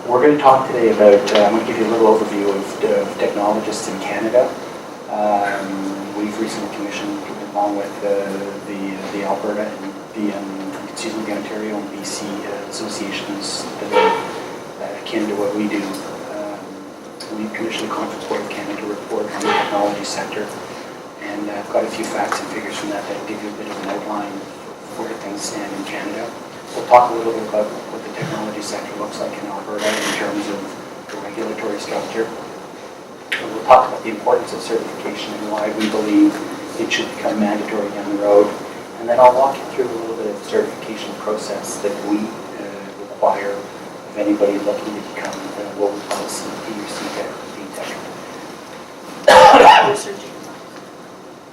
We're going to talk today about, I'm going to give you a little overview of technologists in Canada. We've recently commissioned, along with the Alberta and the Ontario and BC associations that are akin to what we do. We've commissioned the Conference Board of Canada report on the technology sector, and I've got a few facts and figures from that that will give you a bit of an outline of where things stand in Canada. We'll talk a little bit about what the technology sector looks like in Alberta in terms of the regulatory structure. And we'll talk about the importance of certification and why we believe it should become mandatory down the road. And then I'll walk you through a little bit of the certification process that we require of anybody looking to become what we call a CP or CTEC or BTEC.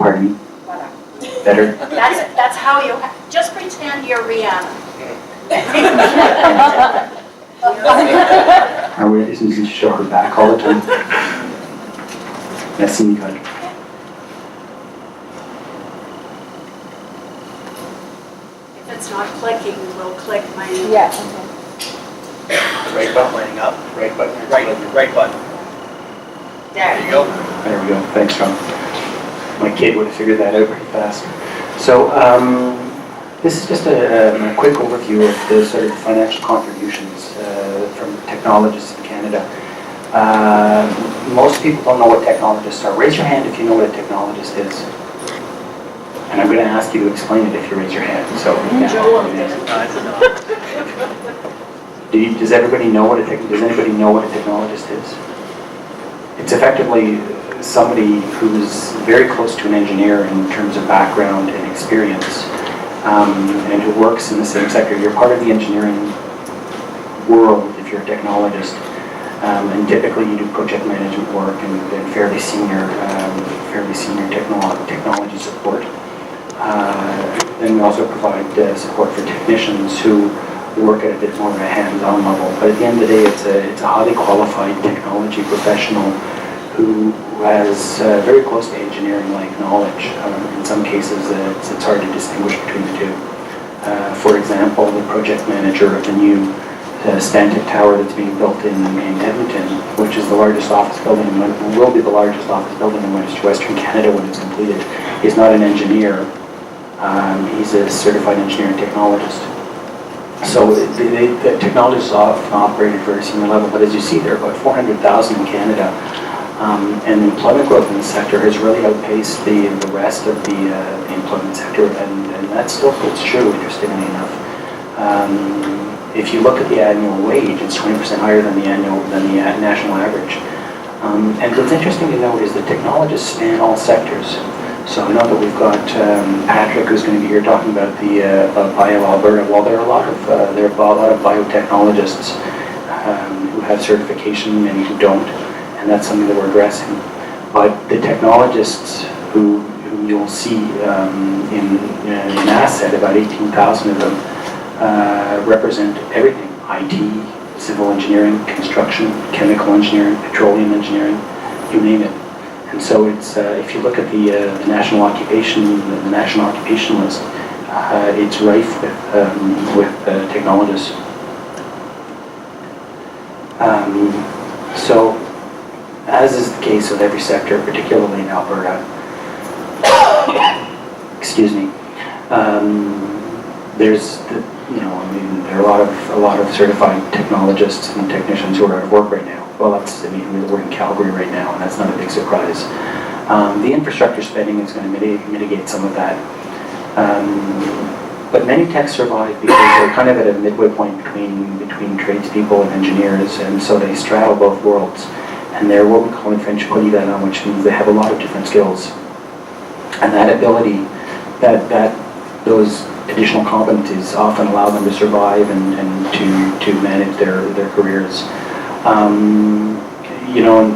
Pardon me? Better? That's how you, just pretend you're Rihanna. Are we supposed to show her back all the time? Merci, God. If it's not clicking, we'll click my name. Yeah. The right button lighting up. Right button. Right button. There you go. There we go. Thanks, John. My kid would have figured that out pretty fast. So, this is just a quick overview of the sort of financial contributions from technologists in Canada. Most people don't know what technologists are. Raise your hand if you know what a technologist is. And I'm going to ask you to explain it if you raise your hand. So, does everybody know what does anybody know what a technologist is? It's effectively somebody who's very close to an engineer in terms of background and experience. And who works in the same sector. You're part of the engineering world if you're a technologist, and typically you do project management work and fairly senior technology support. Then we also provide support for technicians who work at a bit more of a hands-on level. But at the end of the day, it's a highly qualified technology professional who has very close to engineering-like knowledge. In some cases, it's hard to distinguish between the two. For example, the project manager of the new Stantec Tower that's being built in Edmonton, which is the largest office building, will be the largest office building in Western Canada when it's completed, is not an engineer. He's a certified engineer and technologist. So the technologists often operate at very senior level, but as you see, there are about 400,000 in Canada. And the employment growth in the sector has really outpaced the rest of the employment sector, and that still holds true, interestingly enough. If you look at the annual wage, it's 20% higher than the national average. And what's interesting to note is that technologists span all sectors. So I know that we've got Patrick, who's going to be here talking about the BioAlberta. Well, there are a lot of biotechnologists who have certification and who don't. And that's something that we're addressing. But the technologists who you'll see in ASSET, about 18,000 of them, represent everything: IT, civil engineering, construction, chemical engineering, petroleum engineering, you name it. And so it's if you look at the national occupation list, it's rife with technologists. So, as is the case with every sector, particularly in Alberta, excuse me, there are a lot of certified technologists and technicians who are out of work right now. Well, we're in Calgary right now, and that's not a big surprise. The infrastructure spending is going to mitigate some of that. But many techs survive because they're kind of at a midway point between tradespeople and engineers, and so they straddle both worlds. And they're what we call in French polyvalent, which means they have a lot of different skills. And that ability, those additional competencies often allow them to survive and to manage their careers.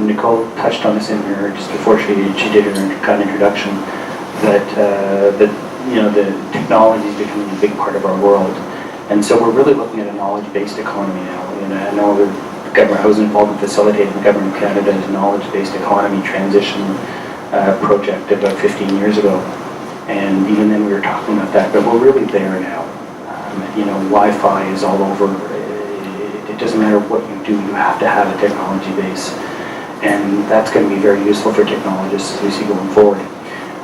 Nicole touched on this in her just before she did her kind of introduction, that the technology is becoming a big part of our world, and so we're really looking at a knowledge-based economy now. And I know I was involved in facilitating the Government of Canada's knowledge-based economy transition project about 15 years ago, and even then we were talking about that, but we're really there now. Wi-Fi is all over. It doesn't matter what you do, you have to have a technology base. And that's going to be very useful for technologists as we see going forward.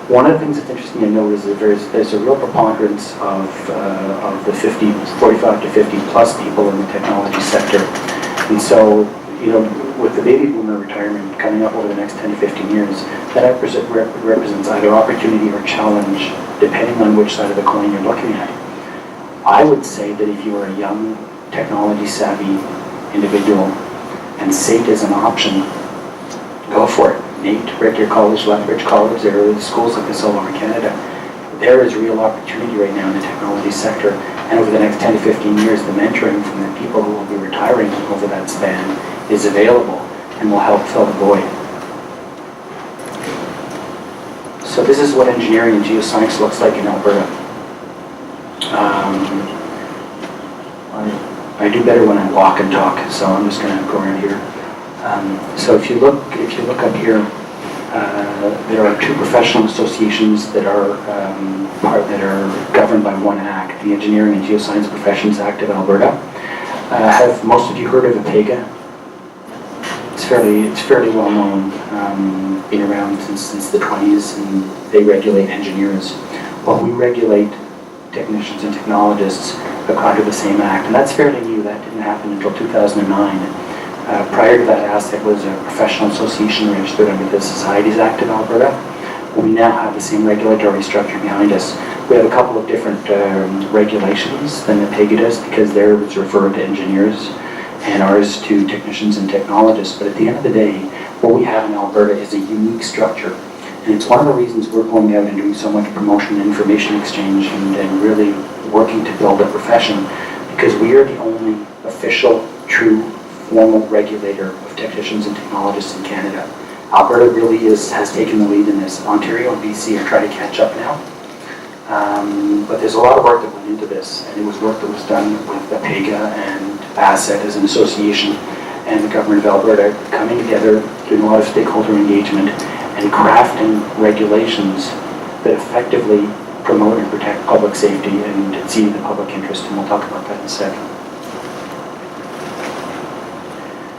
One of the things that's interesting to note is that there's a real preponderance of the 45 to 50 plus people in the technology sector. And so, with the baby boomer retirement coming up over the next 10 to 15 years, that represents either opportunity or challenge, depending on which side of the coin you're looking at. I would say that if you are a young, technology-savvy individual and SAIT is an option, go for it. NAIT, Red Deer College, Lethbridge College, there are schools like this all over Canada. There is real opportunity right now in the technology sector, and over the next 10 to 15 years, the mentoring from the people who will be retiring over that span is available and will help fill the void. So this is what engineering and geoscience looks like in Alberta. I do better when I walk and talk, so I'm just going to go around here. So if you look up here, there are two professional associations that are governed by one act, the Engineering and Geoscience Professions Act of Alberta. Have most of you heard of APEGA? It's fairly well known, been around since the 20s, and they regulate engineers. Well, we regulate technicians and technologists under the same act, and that's fairly new. That didn't happen until 2009. Prior to that, ASTEC was a professional association registered under the Societies Act of Alberta. We now have the same regulatory structure behind us. We have a couple of different regulations than APEGA does, because theirs is referred to engineers and ours to technicians and technologists. But at the end of the day, what we have in Alberta is a unique structure. And it's one of the reasons we're going out and doing so much promotion and information exchange and really working to build a profession, because we are the only official, true, formal regulator of technicians and technologists in Canada. Alberta really has taken the lead in this. Ontario and BC are trying to catch up now. But there's a lot of work that went into this, and it was work that was done with APEGA and ASET as an association and the government of Alberta coming together, doing a lot of stakeholder engagement and crafting regulations that effectively promote and protect public safety and exceed the public interest, and we'll talk about that in a second.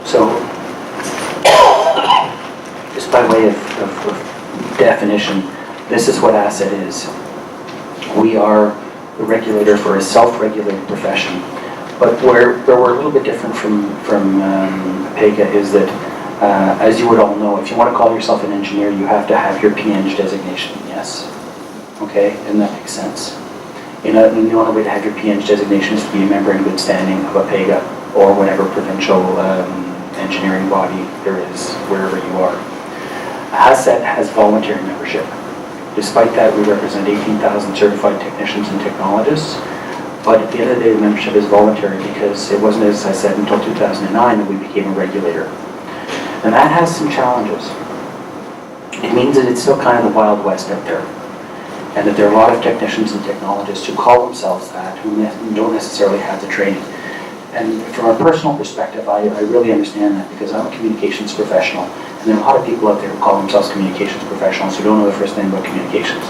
So, just by way of definition, this is what ASET is. We are the regulator for a self-regulated profession, but where we're a little bit different from APEGA is that, as you would all know, if you want to call yourself an engineer, you have to have your PEng designation, yes? Okay, and that makes sense. The only way to have your PEng designation is to be a member in good standing of APEGA or whatever provincial engineering body there is, wherever you are. ASET has voluntary membership. Despite that, we represent 18,000 certified technicians and technologists, but at the end of the day, the membership is voluntary because it wasn't, as I said, until 2009 that we became a regulator. And that has some challenges. It means that it's still kind of the Wild West out there, and that there are a lot of technicians and technologists who call themselves that, who don't necessarily have the training. And from a personal perspective, I really understand that, because I'm a communications professional, and there are a lot of people out there who call themselves communications professionals who don't know the first thing about communications.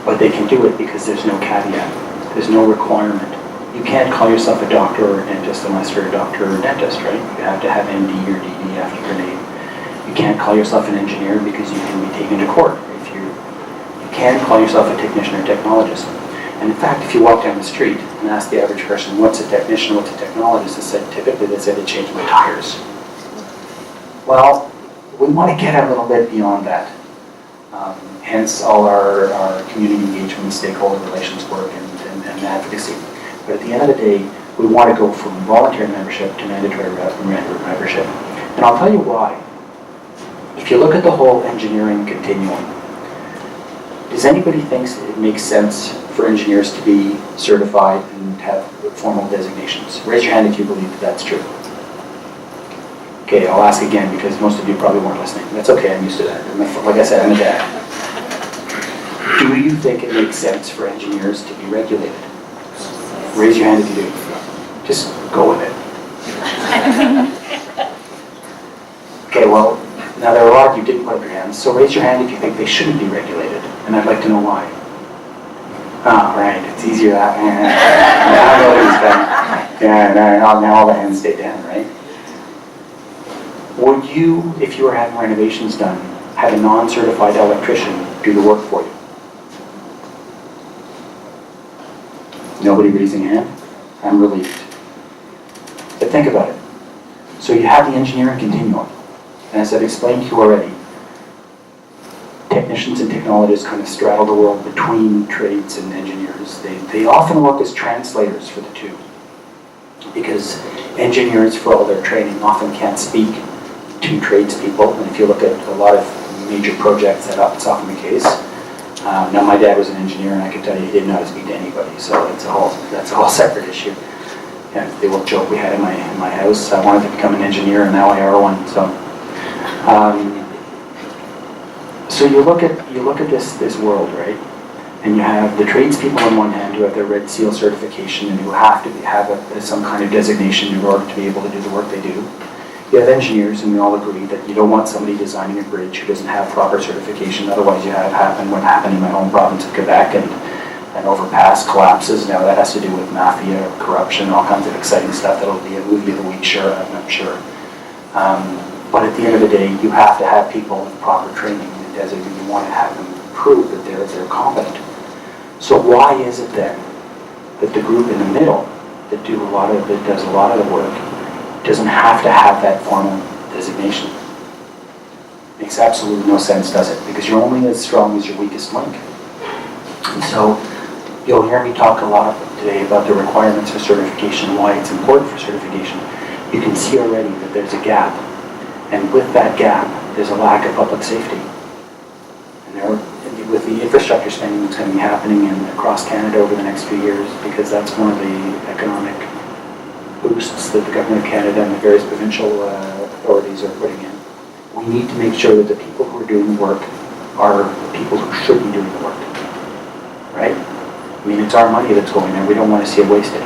But they can do it because there's no caveat, there's no requirement. You can't call yourself a doctor or a dentist unless you're a doctor or a dentist, right? You have to have MD or DD after your name. You can't call yourself an engineer because you can be taken to court. You can call yourself a technician or technologist. And in fact, if you walk down the street and ask the average person, what's a technician, what's a technologist, typically they say they change my tires. Well, we want to get a little bit beyond that. Hence all our community engagement, stakeholder relations work and advocacy. But at the end of the day, we want to go from voluntary membership to mandatory membership. And I'll tell you why. If you look at the whole engineering continuum, does anybody think it makes sense for engineers to be certified and have formal designations? Raise your hand if you believe that that's true. Okay, I'll ask again because most of you probably weren't listening. That's okay, I'm used to that. Like I said, I'm a dad. Do you think it makes sense for engineers to be regulated? Raise your hand if you do. Just go with it. Okay, well, now there are a lot of you didn't put up your hands, so raise your hand if you think they shouldn't be regulated, and I'd like to know why. Ah, right, it's easier that way. I know who's bad. Yeah, now all the hands stay down, right? Would you, if you were having renovations done, have a non-certified electrician do the work for you? Nobody raising a hand? I'm relieved. But think about it. So you have the engineering continuum. And as I've explained to you already, technicians and technologists kind of straddle the world between trades and engineers. They often work as translators for the two. Because engineers, for all their training, often can't speak to tradespeople. And if you look at a lot of major projects, that's often the case. Now, my dad was an engineer, and I can tell you he didn't know how to speak to anybody, so that's a whole separate issue. Yeah, the old joke we had in my house, I wanted to become an engineer, and now I are one. So you look at this world, right? And you have the tradespeople on one hand who have their Red Seal certification and who have to have some kind of designation in order to be able to do the work they do. You have engineers, and we all agree that you don't want somebody designing a bridge who doesn't have proper certification. Otherwise, you have what happened in my home province of Quebec, and an overpass collapses. Now that has to do with mafia, corruption, all kinds of exciting stuff. That'll be a movie of the week, sure, I'm sure. But at the end of the day, you have to have people with proper training and designation. You want to have them prove that they're competent. So why is it then that the group in the middle that does a lot of the work doesn't have to have that formal designation? Makes absolutely no sense, does it? Because you're only as strong as your weakest link. And so you'll hear me talk a lot today about the requirements for certification and why it's important for certification. You can see already that there's a gap. And with that gap, there's a lack of public safety. And with the infrastructure spending that's going to be happening across Canada over the next few years, because that's one of the economic boosts that the Government of Canada and the various provincial authorities are putting in. We need to make sure that the people who are doing the work are people who should be doing the work. Right? I mean, it's our money that's going there. We don't want to see it wasted.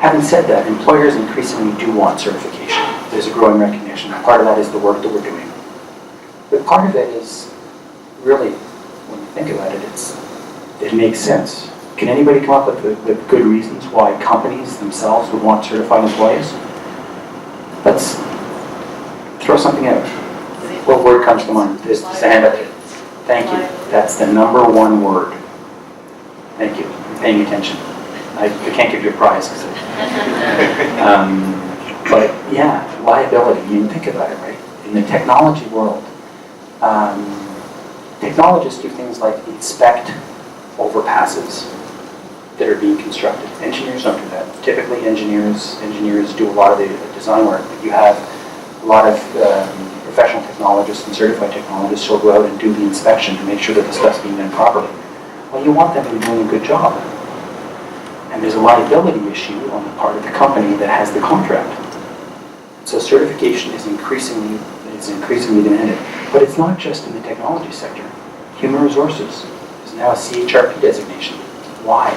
Having said that, employers increasingly do want certification. There's a growing recognition. Part of that is the work that we're doing. But part of it is really, when you think about it, it makes sense. Can anybody come up with good reasons why companies themselves would want certified employees? Let's throw something out. What word comes to mind? There's a hand up here. Thank you. That's the number one word. Thank you for paying attention. I can't give you a prize. But yeah, liability. You think about it, right? In the technology world, technologists do things like inspect overpasses that are being constructed. Engineers don't do that. Typically, engineers do a lot of the design work, but you have a lot of professional technologists and certified technologists who will go out and do the inspection to make sure that the stuff's being done properly. Well, you want them to be doing a good job. And there's a liability issue on the part of the company that has the contract. So certification is increasingly demanded. But it's not just in the technology sector. Human resources is now a CHRP designation. Why?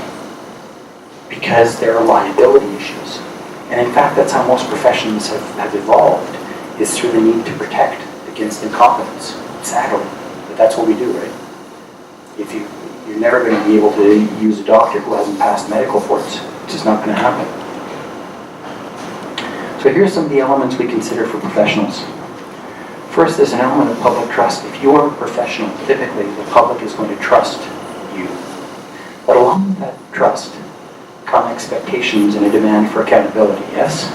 Because there are liability issues. And in fact, that's how most professions have evolved, is through the need to protect against incompetence. Sadly, but that's what we do, right? You're never going to be able to use a doctor who hasn't passed medical boards. It's just not going to happen. So here's some of the elements we consider for professionals. First, there's an element of public trust. If you are a professional, typically the public is going to trust you. But along with that trust come expectations and a demand for accountability, yes?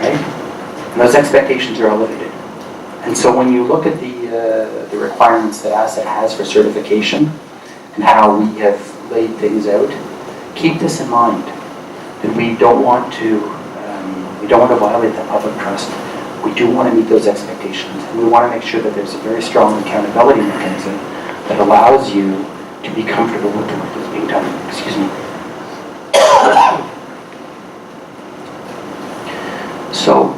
Right? And those expectations are elevated. And so when you look at the requirements that ASSET has for certification and how we have laid things out, keep this in mind, that we don't want to violate that public trust. We do want to meet those expectations, and we want to make sure that there's a very strong accountability mechanism that allows you to be comfortable with the work that's being done. Excuse me. So,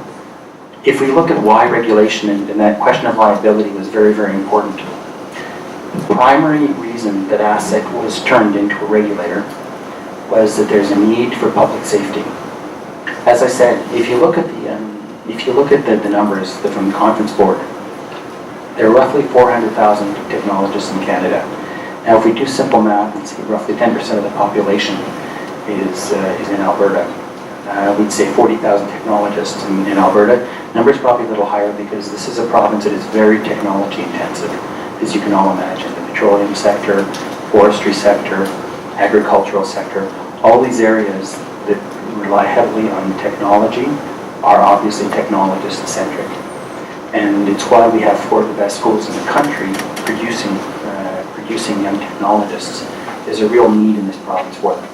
if we look at why regulation, and that question of liability was very, very important, the primary reason that ASSET was turned into a regulator was that there's a need for public safety. As I said, if you look at the numbers from the conference board, there are roughly 400,000 technologists in Canada, Now, if we do simple math and see roughly 10% of the population is in Alberta, we'd say 40,000 technologists in Alberta. Number's probably a little higher because this is a province that is very technology intensive, as you can all imagine. The petroleum sector, forestry sector, agricultural sector, all these areas that rely heavily on technology are obviously technologist-centric. And it's why we have 4 of the best schools in the country producing young technologists. There's a real need in this province for them.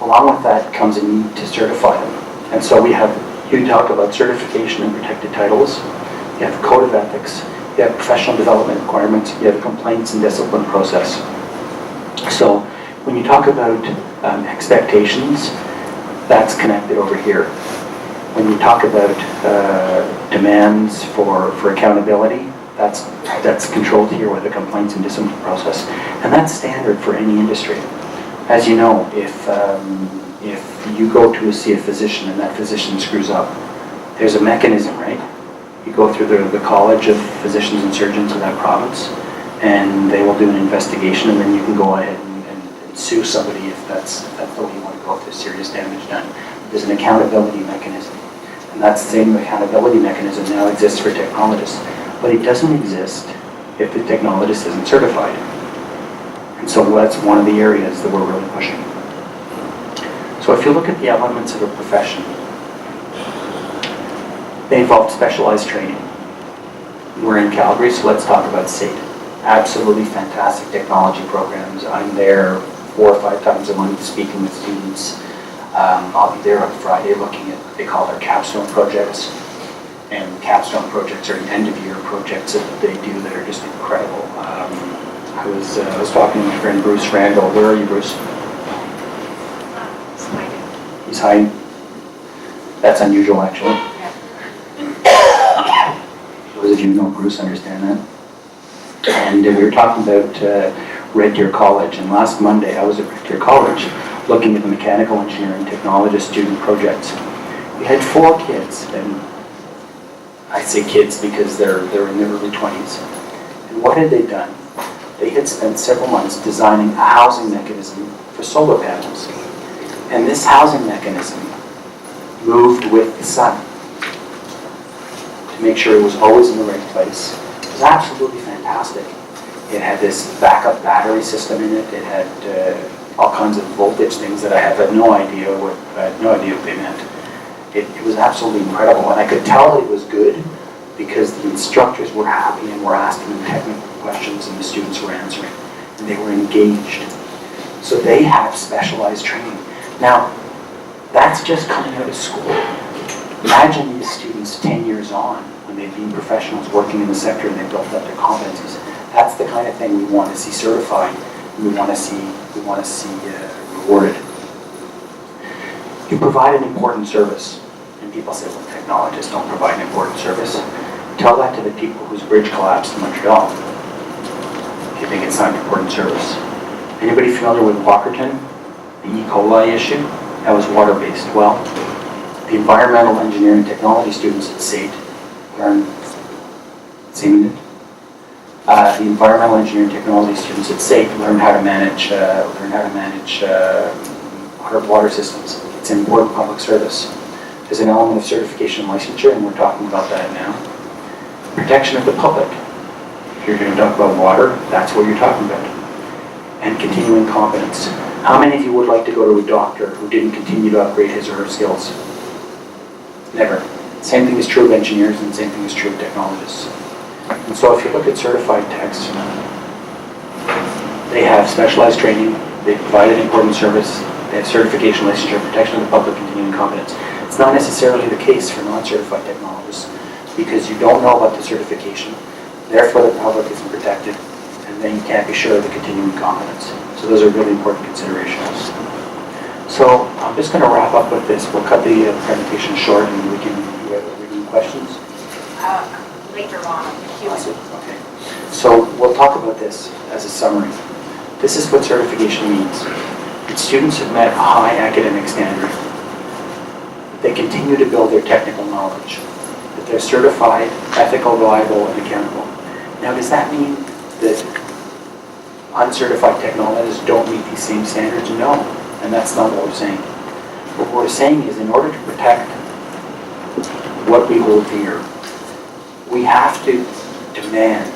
Along with that comes a need to certify them. And so we have, you talk about certification and protected titles, you have code of ethics, you have professional development requirements, you have a complaints and discipline process. So when you talk about expectations, that's connected over here. When you talk about demands for accountability, that's controlled here with a complaints and discipline process. And that's standard for any industry. As you know, if you go to see a physician and that physician screws up, there's a mechanism, right? You go through the College of Physicians and Surgeons of that province, and they will do an investigation, and then you can go ahead and sue somebody if that's the way you want to go, if there's serious damage done. There's an accountability mechanism. And that same accountability mechanism now exists for technologists. But it doesn't exist if the technologist isn't certified. And so that's one of the areas that we're really pushing. So if you look at the elements of a profession, they involve specialized training. We're in Calgary, so let's talk about SAIT. Absolutely fantastic technology programs. I'm there 4 or 5 times a month speaking with students. I'll be there on Friday looking at what they call their capstone projects. And capstone projects are end-of-year projects that they do that are just incredible. I was talking to my friend Bruce Randall. Where are you, Bruce? He's hiding. He's hiding. That's unusual, actually. Those of you who know Bruce understand that. And we were talking about Red Deer College. And last Monday, I was at Red Deer College looking at the mechanical engineering technologist student projects. We had 4 kids, and I say kids because they're in their early 20s. And what had they done? They had spent several months designing a housing mechanism for solar panels. And this housing mechanism moved with the sun to make sure it was always in the right place. It was absolutely fantastic. It had this backup battery system in it. It had all kinds of voltage things that I had no idea what they meant. It was absolutely incredible, and I could tell it was good because the instructors were happy and were asking them technical questions and the students were answering, and they were engaged. So they have specialized training. Now, that's just coming out of school. Imagine these students 10 years on when they've been professionals working in the sector and they've built up their competencies. That's the kind of thing we want to see certified, and we want to see rewarded. You provide an important service. And people say, well, technologists don't provide an important service. Tell that to the people whose bridge collapsed in Montreal. If you think it's not an important service. Anybody familiar with Walkerton? The E. coli issue? That was water-based. Well, the environmental engineering technology students at SAIT learned, the environmental engineering technology students at SAIT learned how to manage water systems. It's an important public service. There's an element of certification and licensure, and we're talking about that now. Protection of the public. If you're going to talk about water, that's what you're talking about. And continuing competence. How many of you would like to go to a doctor who didn't continue to upgrade his or her skills? Never. Same thing is true of engineers, and the same thing is true of technologists. And so if you look at certified techs, they have specialized training, they provide an important service, they have certification, licensure, protection of the public, continuing competence. It's not necessarily the case for non-certified technologists because you don't know about the certification, therefore the public isn't protected, and then you can't be sure of the continuing competence. So those are really important considerations. So I'm just going to wrap up with this. We'll cut the presentation short and we can do any questions. Later on in the Q&A. Awesome. Okay. So we'll talk about this as a summary. This is what certification means. That students have met a high academic standard. They continue to build their technical knowledge. That they're certified, ethical, reliable, and accountable. Now, does that mean that uncertified technologists don't meet these same standards? No, and that's not what we're saying. What we're saying is in order to protect what we hold dear, we have to demand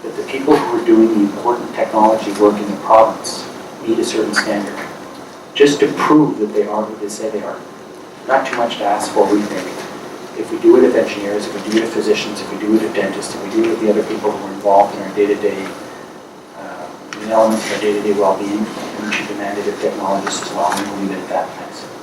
that the people who are doing the important technology work in the province meet a certain standard, just to prove that they are who they say they are. Not too much to ask for, we think. If we do it with engineers, if we do it with physicians, if we do it with dentists, if we do it with the other people who are involved in our day-to-day, in elements of our day-to-day well-being, we should demand it of technologists as well, and we'll leave it at that. Thanks.